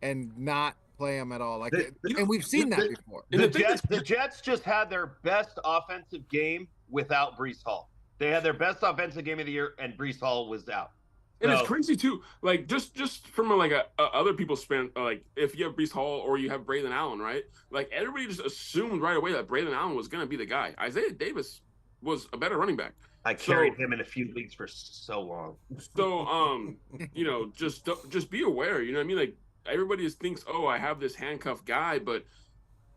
[SPEAKER 4] and not play him at all? Like, and we've seen that before.
[SPEAKER 2] The Jets just had their best offensive game without Brees Hall. They had their best offensive game of the year, and Brees Hall was out.
[SPEAKER 3] And it's crazy too. Like just from a other people's span, like if you have Brees Hall or you have Braylon Allen, right? Like everybody just assumed right away that Braylon Allen was gonna be the guy. Isaiah Davis was a better running back.
[SPEAKER 2] I carried him in a few leagues for so long.
[SPEAKER 3] So just be aware. You know what I mean? Like everybody just thinks, oh, I have this handcuff guy, but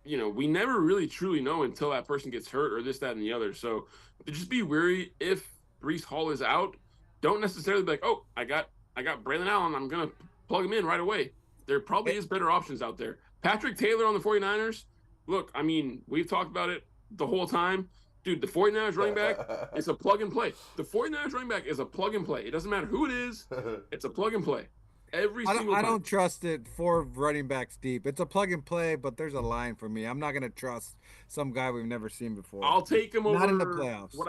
[SPEAKER 3] we never really truly know until that person gets hurt or this, that, and the other. So just be wary if Brees Hall is out. Don't necessarily be like, oh, I got Braylon Allen. I'm going to plug him in right away. There probably is better options out there. Patrick Taylor on the 49ers. Look, I mean, we've talked about it the whole time. Dude, the 49ers running back is a plug and play. The 49ers running back is a plug and play. It doesn't matter who it is. It's a plug and play. Every single time.
[SPEAKER 4] I don't trust it for running backs deep. It's a plug and play, but there's a line for me. I'm not going to trust some guy we've never seen before.
[SPEAKER 3] I'll take him over
[SPEAKER 4] not in the playoffs.
[SPEAKER 3] What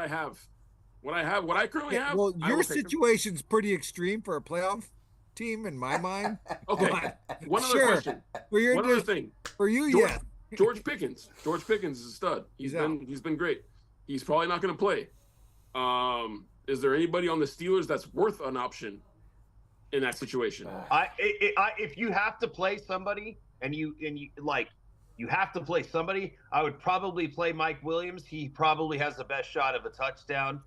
[SPEAKER 3] I currently have.
[SPEAKER 4] Well, your situation's pretty extreme for a playoff team in my mind.
[SPEAKER 3] Okay. One other question. One other thing.
[SPEAKER 4] For you,
[SPEAKER 3] yeah. George Pickens. George Pickens is a stud. He's been great. He's probably not going to play. Is there anybody on the Steelers that's worth an option in that situation?
[SPEAKER 2] If you have to play somebody and you have to play somebody, I would probably play Mike Williams. He probably has the best shot of a touchdown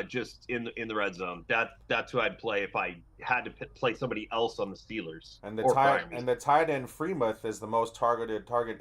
[SPEAKER 2] just in the red zone. That's who I'd play if I had to play somebody else on the Steelers.
[SPEAKER 1] And the tight end Freemuth is the most target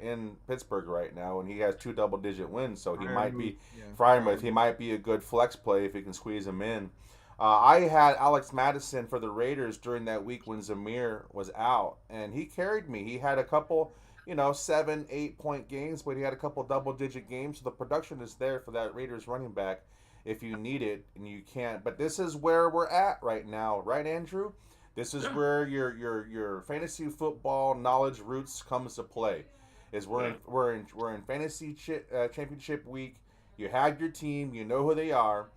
[SPEAKER 1] in Pittsburgh right now, and he has 2 double-digit wins. So he might be Freemuth. He might be a good flex play if you can squeeze him in. I had Alex Madison for the Raiders during that week when Zamir was out, and he carried me. He had a couple, 7-8 point games, but he had a couple double-digit games. So the production is there for that Raiders running back if you need it and you can't. But this is where we're at right now, right, Andrew? This is where your fantasy football knowledge roots comes to play. Is we're in fantasy championship week. You have your team, you know who they are,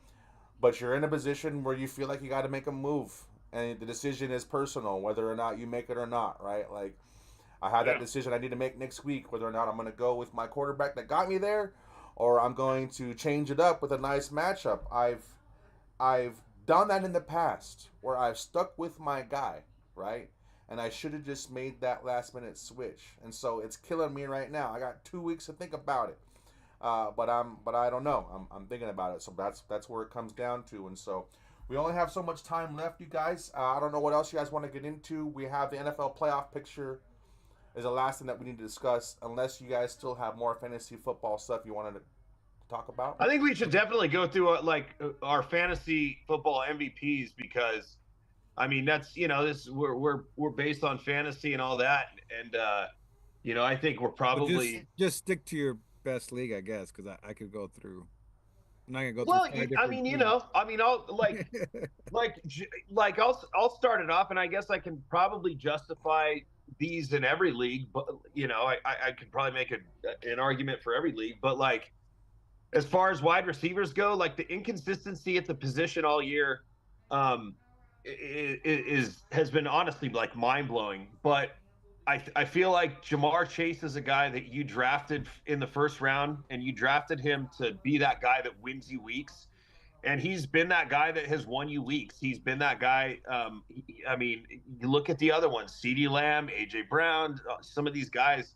[SPEAKER 1] but you're in a position where you feel like you got to make a move, and the decision is personal, whether or not you make it or not, right? Like I had that decision I need to make next week, whether or not I'm going to go with my quarterback that got me there, or I'm going to change it up with a nice matchup. I've done that in the past where I've stuck with my guy, right? And I should have just made that last minute switch. And so it's killing me right now. I got 2 weeks to think about it. But I don't know. I'm thinking about it. So that's where it comes down to. And so we only have so much time left, you guys. I don't know what else you guys want to get into. We have the NFL playoff picture is the last thing that we need to discuss, unless you guys still have more fantasy football stuff you wanted to talk about.
[SPEAKER 2] I think we should definitely go through our fantasy football MVPs, because I mean that's this we're based on fantasy and all that, and I think we're probably
[SPEAKER 4] just stick to your best league, I guess, because I could go through. I'm not gonna go
[SPEAKER 2] well,
[SPEAKER 4] through.
[SPEAKER 2] I'll start it off, and I guess I can probably justify these in every league, but I could probably make an argument for every league, but like as far as wide receivers go, like the inconsistency at the position all year has been honestly like mind-blowing. But I feel like Jamar Chase is a guy that you drafted in the first round, and you drafted him to be that guy that wins you weeks. And he's been that guy that has won you weeks. He's been that guy. I mean, you look at the other ones, CeeDee Lamb, AJ Brown, some of these guys.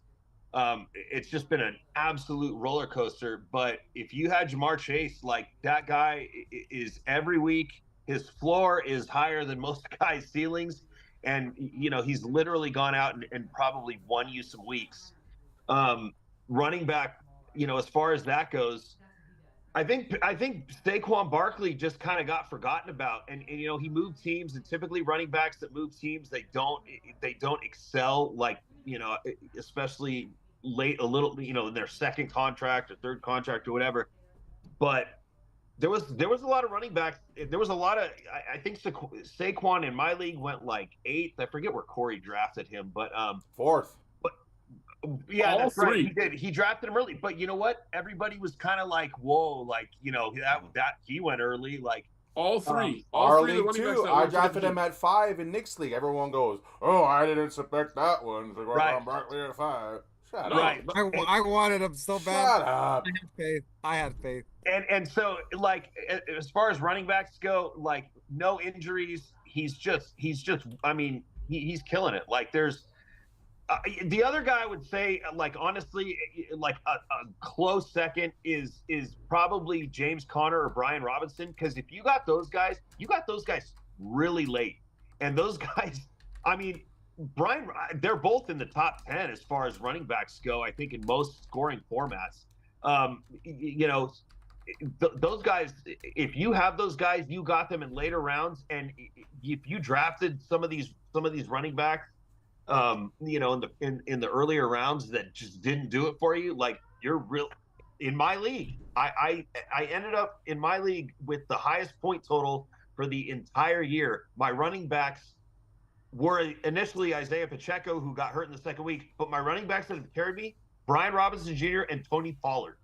[SPEAKER 2] It's just been an absolute roller coaster. But if you had Jamar Chase, like that guy is every week, his floor is higher than most guys' ceilings. And, he's literally gone out and probably won you some weeks. Running back, as far as that goes, I think Saquon Barkley just kind of got forgotten about, and he moved teams, and typically running backs that move teams, they don't excel, like especially late a little in their second contract or third contract or whatever. But there was a lot of running backs. There was a lot of I think Saquon in my league went like 8th. I forget where Corey drafted him, but
[SPEAKER 1] 4th.
[SPEAKER 2] Yeah,
[SPEAKER 3] All
[SPEAKER 2] that's
[SPEAKER 3] three.
[SPEAKER 2] right. He did. He drafted him early, but you know what? Everybody was kind of like, "Whoa!" Like that he went early. Like
[SPEAKER 3] All three.
[SPEAKER 1] Our
[SPEAKER 3] All three of the
[SPEAKER 1] league
[SPEAKER 3] running backs
[SPEAKER 1] too.
[SPEAKER 3] that
[SPEAKER 1] I
[SPEAKER 3] went for the
[SPEAKER 1] drafted him
[SPEAKER 3] Chiefs.
[SPEAKER 1] at 5 in Nick's league. Everyone goes, "Oh, I didn't expect that one." So
[SPEAKER 2] Right.
[SPEAKER 1] Barkley at 5. Shut
[SPEAKER 2] right.
[SPEAKER 1] up.
[SPEAKER 4] I wanted him so bad.
[SPEAKER 1] Shut up.
[SPEAKER 4] I had faith. I had faith.
[SPEAKER 2] And so like as far as running backs go, like no injuries. He's just. I mean, he's killing it. Like there's. The other guy I would say, like honestly, like a close second is probably James Conner or Brian Robinson, because if you got those guys, really late, and those guys, I mean, they're both in the top 10 as far as running backs go. I think in most scoring formats, those guys. If you have those guys, you got them in later rounds, and if you drafted some of these running backs. In the earlier rounds that just didn't do it for you, like you're real. In my league, I ended up in my league with the highest point total for the entire year. My running backs were initially Isaiah Pacheco, who got hurt in the second week, but my running backs that have carried me, Brian Robinson Jr. and Tony Pollard.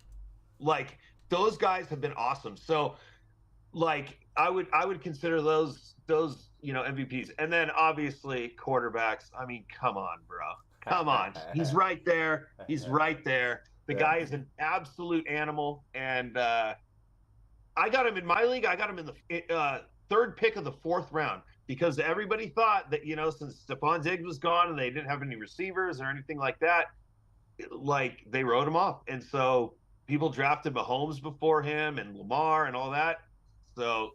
[SPEAKER 2] Like those guys have been awesome. So like I would consider those MVPs. And then obviously quarterbacks. I mean, come on, bro. Come on. He's right there. The guy is an absolute animal. And I got him in my league. I got him in the third pick of the 4th round, because everybody thought that, since Stephon Diggs was gone and they didn't have any receivers or anything like that, like they wrote him off. And so people drafted Mahomes before him and Lamar and all that. So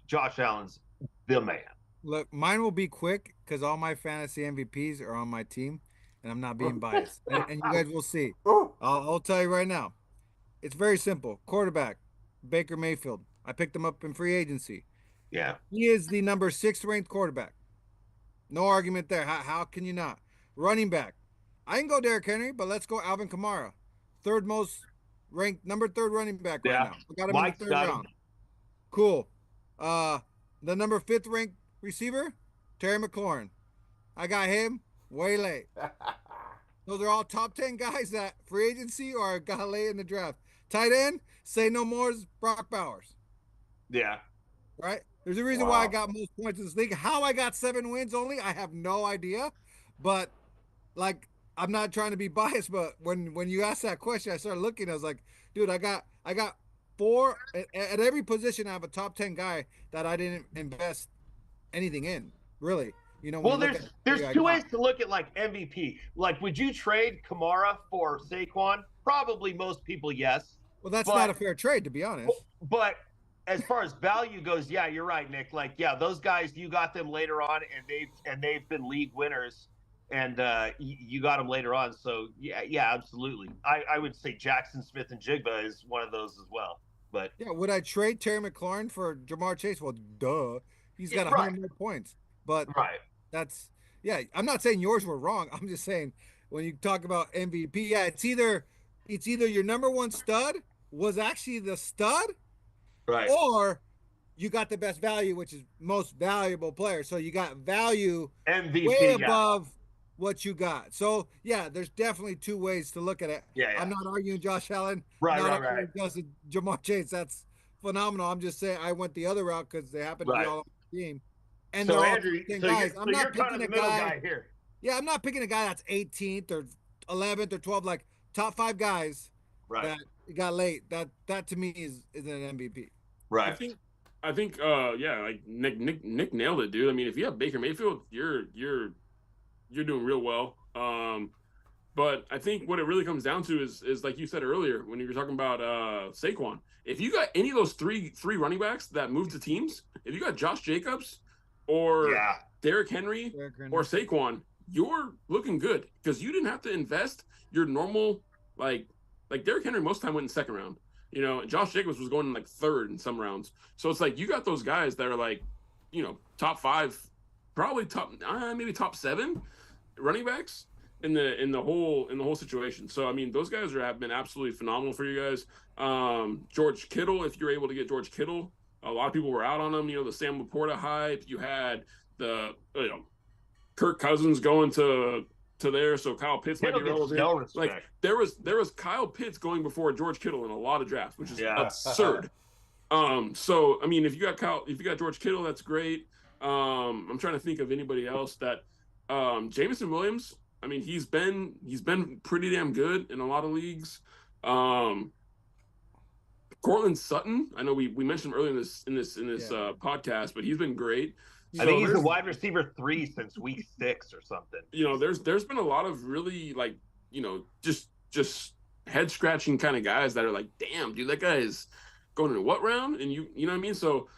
[SPEAKER 2] Josh Allen's the man.
[SPEAKER 4] Look, mine will be quick because all my fantasy MVPs are on my team, and I'm not being biased. And you guys will see. I'll tell you right now. It's very simple. Quarterback, Baker Mayfield. I picked him up in free agency.
[SPEAKER 2] Yeah.
[SPEAKER 4] He is the number 6th ranked quarterback. No argument there. How can you not? Running back. I can go Derrick Henry, but let's go Alvin Kamara. Third most ranked, number 3rd running back right now. We got him in the 3rd round. Cool. The number 5th ranked receiver, Terry McLaurin. I got him way late. Those are all top 10 guys that free agency or got late in the draft. Tight end, say no more, is Brock Bowers.
[SPEAKER 2] Yeah.
[SPEAKER 4] Right? There's a reason why I got most points in this league. How I got 7 wins only, I have no idea. But like, I'm not trying to be biased, but when you asked that question, I started looking. I was like, dude, I got 4 at every position. I have a top 10 guy that I didn't invest anything in, really.
[SPEAKER 2] Well, there's 2 ways to look at like MVP. Like, would you trade Kamara for Saquon? Probably most people, yes.
[SPEAKER 4] Well, that's not a fair trade, to be honest.
[SPEAKER 2] But as far as value goes, yeah, you're right, Nick. Like, yeah, those guys, you got them later on, and they've been league winners, and you got them later on. So yeah, absolutely. I would say Jackson Smith and Jigba is one of those as well. But
[SPEAKER 4] yeah, would I trade Terry McLaurin for Jamar Chase? Well, duh. He's got 100 more points. But that's I'm not saying yours were wrong. I'm just saying when you talk about MVP, it's either your number 1 stud was actually the stud,
[SPEAKER 2] right,
[SPEAKER 4] or you got the best value, which is most valuable player. So you got value
[SPEAKER 2] MVP
[SPEAKER 4] way above what you got. So yeah, there's definitely 2 ways to look at it.
[SPEAKER 2] Yeah.
[SPEAKER 4] I'm not arguing Josh Allen.
[SPEAKER 2] Right.
[SPEAKER 4] Jamar Chase, that's phenomenal. I'm just saying I went the other route because they happen to be all on the team. And
[SPEAKER 2] so
[SPEAKER 4] they're
[SPEAKER 2] Andrew,
[SPEAKER 4] all
[SPEAKER 2] guys.
[SPEAKER 4] I'm not picking a
[SPEAKER 2] guy here.
[SPEAKER 4] Yeah, I'm not picking a guy that's 18th or 11th or 12th, like top 5 guys that got late. That to me is an MVP.
[SPEAKER 2] Right.
[SPEAKER 3] I think like Nick nailed it, dude. I mean, if you have Baker Mayfield, you're doing real well. But I think what it really comes down to is like you said earlier when you were talking about Saquon. If you got any of those three running backs that move to teams, if you got Josh Jacobs or Derrick Henry or Saquon, you're looking good because you didn't have to invest your normal like Derrick Henry most of the time went in second round. You know, and Josh Jacobs was going in like third in some rounds. So it's like you got those guys that are like, you know, top 5, probably maybe top 7 running backs in the whole situation. So I mean, those guys have been absolutely phenomenal for you guys. George Kittle, if you're able to get George Kittle, a lot of people were out on him. You know, the Sam Laporta hype. You had the Kirk Cousins going to there, so Kyle Pitts might be relevant.
[SPEAKER 2] No respect.
[SPEAKER 3] Like there was Kyle Pitts going before George Kittle in a lot of drafts, which is absurd. So I mean, if you got George Kittle, that's great. I'm trying to think of anybody else that Jameson Williams. I mean, he's been pretty damn good in a lot of leagues. Cortland Sutton, I know we mentioned him earlier in this podcast, but he's been great.
[SPEAKER 2] I think he's the wide receiver 3 since week 6 or something.
[SPEAKER 3] You know, there's been a lot of really like, you know, just head scratching kind of guys that are like, damn, dude, that guy is going into what round? And you know what I mean? So,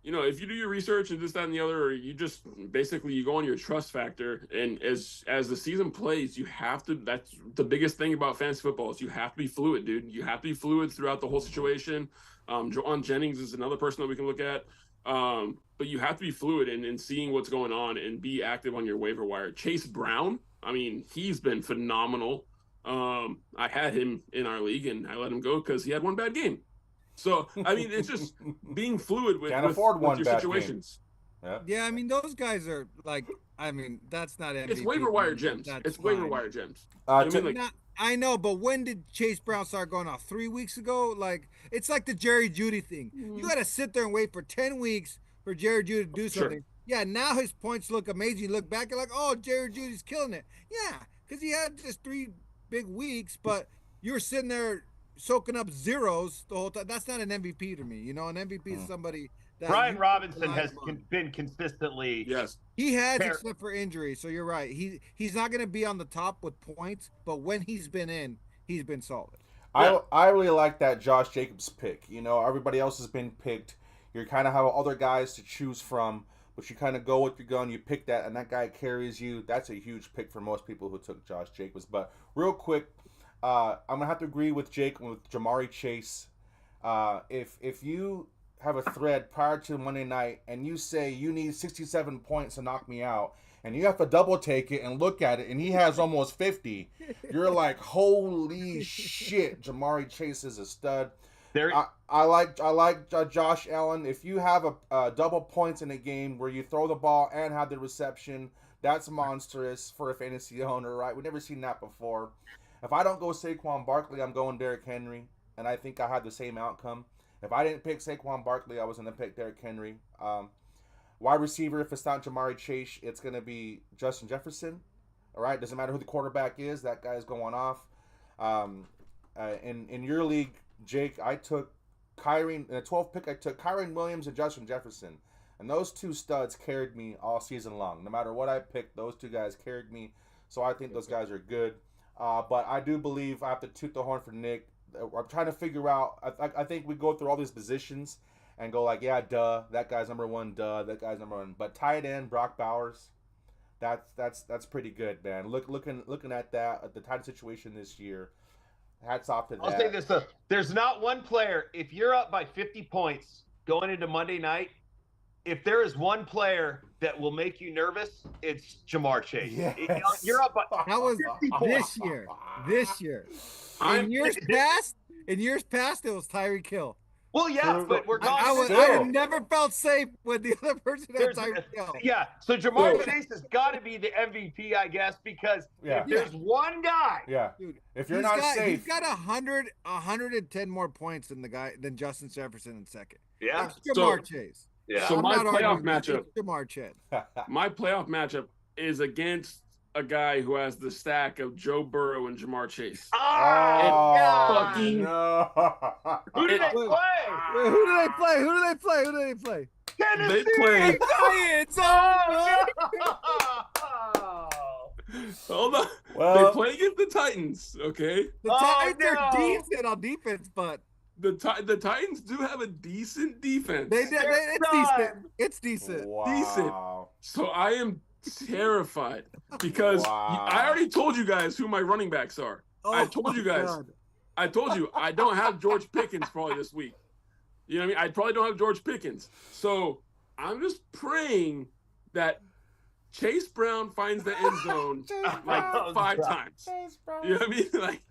[SPEAKER 3] you know, if you do your research and this, that, and the other, or you just basically you go on your trust factor, and as the season plays, you have to. That's the biggest thing about fantasy football is you have to be fluid, dude. You have to be fluid throughout the whole situation. Joan Jennings is another person that we can look at. But you have to be fluid and seeing what's going on and be active on your waiver wire. Chase Brown, I mean, he's been phenomenal. I had him in our league and I let him go because he had one bad game. So, I mean, it's just being fluid with your situations.
[SPEAKER 4] Yeah, I mean, those guys are like, I mean, that's not MVP.
[SPEAKER 3] It's waiver wire gems. It's waiver wire gems.
[SPEAKER 4] I know, but when did Chase Brown start going off? 3 weeks ago? Like, it's like the Jerry Jeudy thing. You got to sit there and wait for 10 weeks for Jerry Jeudy to do something. Sure. Yeah, now his points look amazing. You look back and like, oh, Jerry Judy's killing it. Yeah, because he had just 3 big weeks, but you're sitting there soaking up zeros the whole time. That's not an MVP to me. You know, an MVP is somebody that
[SPEAKER 2] Brian Robinson has been consistently.
[SPEAKER 3] Yes,
[SPEAKER 4] he has, except for injury. So you're right. He's not going to be on the top with points, but when he's been in, he's been solid.
[SPEAKER 1] I really like that Josh Jacobs pick. You know, everybody else has been picked. You kind of have other guys to choose from, but you kind of go with your gun. You pick that, and that guy carries you. That's a huge pick for most people who took Josh Jacobs. But real quick, I'm gonna have to agree with Jake with Jamari Chase. If you have a thread prior to Monday night and you say you need 67 points to knock me out, and you have to double take it and look at it, and he has almost 50, you're like, holy shit, Jamari Chase is a stud. I like Josh Allen. If you have a double points in a game where you throw the ball and have the reception, that's monstrous for a fantasy owner, right? We've never seen that before. If I don't go Saquon Barkley, I'm going Derrick Henry, and I think I had the same outcome. If I didn't pick Saquon Barkley, I was going to pick Derrick Henry. Wide receiver, if it's not Jamari Chase, it's going to be Justin Jefferson. All right, doesn't matter who the quarterback is, that guy is going off. In your league, Jake, I took in the 12th pick, I took Kyren Williams and Justin Jefferson. And those two studs carried me all season long. No matter what I picked, those two guys carried me. So I think those guys are good. But I do believe I have to toot the horn for Nick. I'm trying to figure out, I think we go through all these positions and go like, yeah, duh, that guy's number 1, duh, that guy's number 1. But tight end, Brock Bowers, that's pretty good, man. Looking at that, at the tight end situation this year, hats off to that.
[SPEAKER 2] I'll say this though, there's not one player, if you're up by 50 points going into Monday night, if there is one player that will make you nervous, it's Jamar Chase.
[SPEAKER 1] Yes.
[SPEAKER 2] You're up by
[SPEAKER 4] that was 50 points. This year. In years past, it was Tyreek Hill.
[SPEAKER 2] Well, yeah, but we're going.
[SPEAKER 4] I have never felt safe when the other person had Tyreek Hill.
[SPEAKER 2] Yeah, so Jamar Chase has got to be the MVP, I guess, because if there's one guy.
[SPEAKER 1] Yeah, dude, if you're not safe.
[SPEAKER 4] He's got 110 more points than Justin Jefferson in second.
[SPEAKER 2] Yeah.
[SPEAKER 4] That's Jamar Chase.
[SPEAKER 3] Yeah. So my playoff matchup.
[SPEAKER 4] Jamar Chase.
[SPEAKER 3] My playoff matchup is against a guy who has the stack of Joe Burrow and Jamar Chase.
[SPEAKER 2] Oh,
[SPEAKER 1] Oh,
[SPEAKER 3] fucking-
[SPEAKER 1] no.
[SPEAKER 2] Who did they
[SPEAKER 4] Wait,
[SPEAKER 2] play?
[SPEAKER 4] Wait, who do they play? Who do they play? Who do they play?
[SPEAKER 2] Tennessee.
[SPEAKER 3] They play.
[SPEAKER 4] Giants.
[SPEAKER 2] Oh, no.
[SPEAKER 3] Hold on.
[SPEAKER 1] Well-
[SPEAKER 3] They play against the Titans, okay?
[SPEAKER 4] The
[SPEAKER 2] Oh,
[SPEAKER 4] Titans
[SPEAKER 2] no.
[SPEAKER 4] are decent on defense, but
[SPEAKER 3] The Titans do have a decent defense.
[SPEAKER 4] it's decent. It's decent.
[SPEAKER 1] Wow.
[SPEAKER 3] So I am terrified because
[SPEAKER 1] Wow.
[SPEAKER 3] I already told you guys who my running backs are. I told you
[SPEAKER 4] my
[SPEAKER 3] guys.
[SPEAKER 4] God.
[SPEAKER 3] I told you I don't have George Pickens probably this week. You know what I mean? I probably don't have George Pickens. So I'm just praying that Chase Brown finds the end zone like
[SPEAKER 2] Oh,
[SPEAKER 3] 5
[SPEAKER 2] God.
[SPEAKER 3] times. You know what I mean? Like,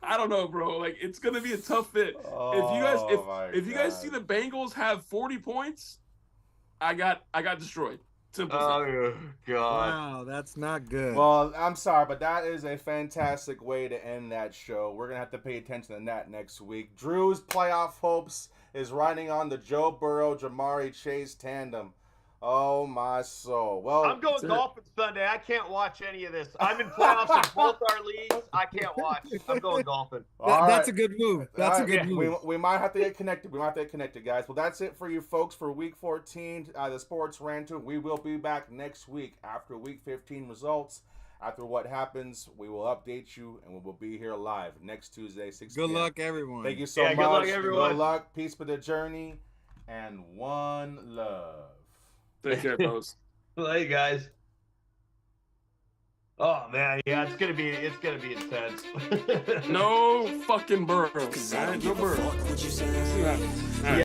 [SPEAKER 3] I don't know, bro. Like, it's gonna be a tough fit. If you guys see the Bengals have 40 points, I got destroyed. Simple. as that.
[SPEAKER 2] Oh, God.
[SPEAKER 4] Wow, that's not good.
[SPEAKER 1] Well, I'm sorry, but that is a fantastic way to end that show. We're going to have to pay attention to that next week. Drew's playoff hopes is riding on the Joe Burrow, Jamari Chase tandem. Oh, my soul. Well,
[SPEAKER 2] I'm going golfing Sunday. I can't watch any of this. I'm in playoffs in both our leagues. I can't watch. I'm going golfing.
[SPEAKER 4] That's a good move. That's a good move.
[SPEAKER 1] We might have to get connected. Guys. Well, that's it for you folks for Week 14, the Sports Ranter. We will be back next week after Week 15 results. After what happens, we will update you, and we will be here live next Tuesday, 6
[SPEAKER 4] Good
[SPEAKER 1] p.m.
[SPEAKER 4] luck, everyone.
[SPEAKER 1] Thank you so much.
[SPEAKER 2] Good luck, everyone.
[SPEAKER 1] Good luck. Peace for the journey, and one love.
[SPEAKER 3] Take care, fellas.
[SPEAKER 2] Hey, guys. Oh man, yeah, it's gonna be intense.
[SPEAKER 3] No fucking Burrow.
[SPEAKER 5] Cause I don't
[SPEAKER 3] No
[SPEAKER 5] give a
[SPEAKER 3] Burrow.
[SPEAKER 5] fuck what you say.
[SPEAKER 3] See what happens. All right.